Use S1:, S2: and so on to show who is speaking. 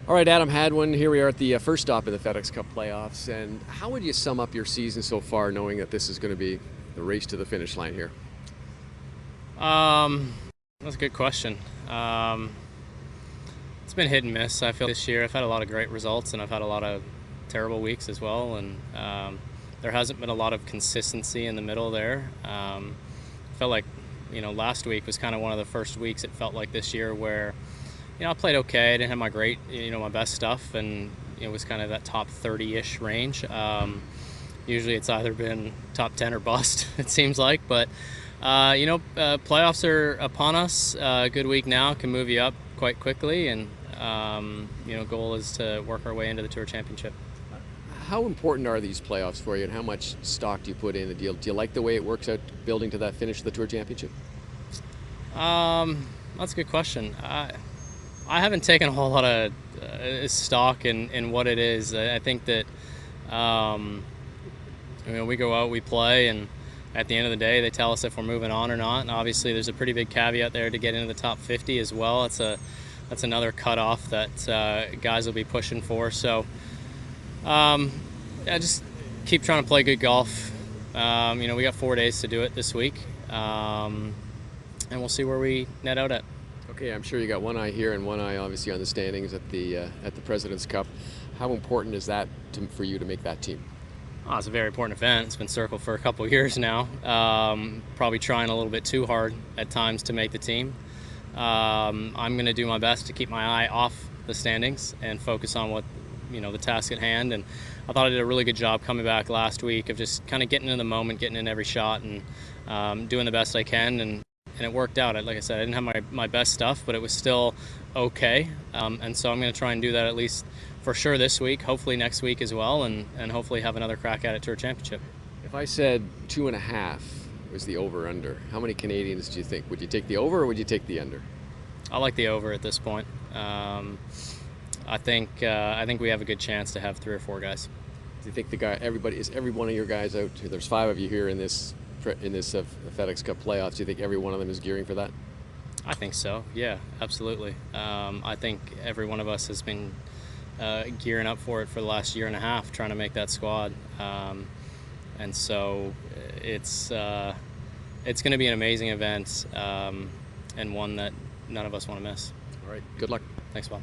S1: All right, Adam Hadwin, here we are at the first stop in the FedEx Cup playoffs. And how would you sum up your season so far, knowing that this is going to be the race to the finish line here?
S2: That's a good question. It's been hit and miss. I feel this year I've had a lot of great results and I've had a lot of terrible weeks as well. And there hasn't been a lot of consistency in the middle there. I felt like, last week was kind of one of the first weeks it felt like this year where, I played okay. I didn't have my best stuff, and it was kind of that top 30-ish range. Usually it's either been top 10 or bust, it seems like. But, playoffs are upon us. A good week now can move you up quite quickly, and, goal is to work our way into the Tour Championship.
S1: How important are these playoffs for you, and how much stock do you put in the deal? Do you like the way it works out, building to that finish of the Tour Championship?
S2: That's a good question. I haven't taken a whole lot of stock in what it is. I think that we go out, we play, and at the end of the day, they tell us if we're moving on or not. And obviously, there's a pretty big caveat there to get into the top 50 as well. That's another cutoff that guys will be pushing for. So, just keep trying to play good golf. We got 4 days to do it this week, and we'll see where we net out at.
S1: Okay, I'm sure you got one eye here and one eye obviously on the standings at the President's Cup. How important is that for you to make that team?
S2: Oh, it's a very important event. It's been circled for a couple of years now. Probably trying a little bit too hard at times to make the team. I'm going to do my best to keep my eye off the standings and focus on what the task at hand. And I thought I did a really good job coming back last week of just kind of getting in the moment, getting in every shot, and doing the best I can. And it worked out. Like I said, I didn't have my best stuff, but it was still okay. And so I'm going to try and do that at least for sure this week, hopefully next week as well, and hopefully have another crack at it Tour Championship.
S1: If I said 2.5 was the over-under, how many Canadians do you think? Would you take the over or would you take the under?
S2: I like the over at this point. I think we have a good chance to have 3 or 4 guys.
S1: Do you think every one of your guys out? There's 5 of you here in this FedEx Cup playoffs. Do you think every one of them is gearing for that?
S2: I think so. Yeah, absolutely. I think every one of us has been gearing up for it for the last year and a half, trying to make that squad. And so it's going to be an amazing event, and one that none of us want to miss.
S1: All right. Good luck.
S2: Thanks, Bob.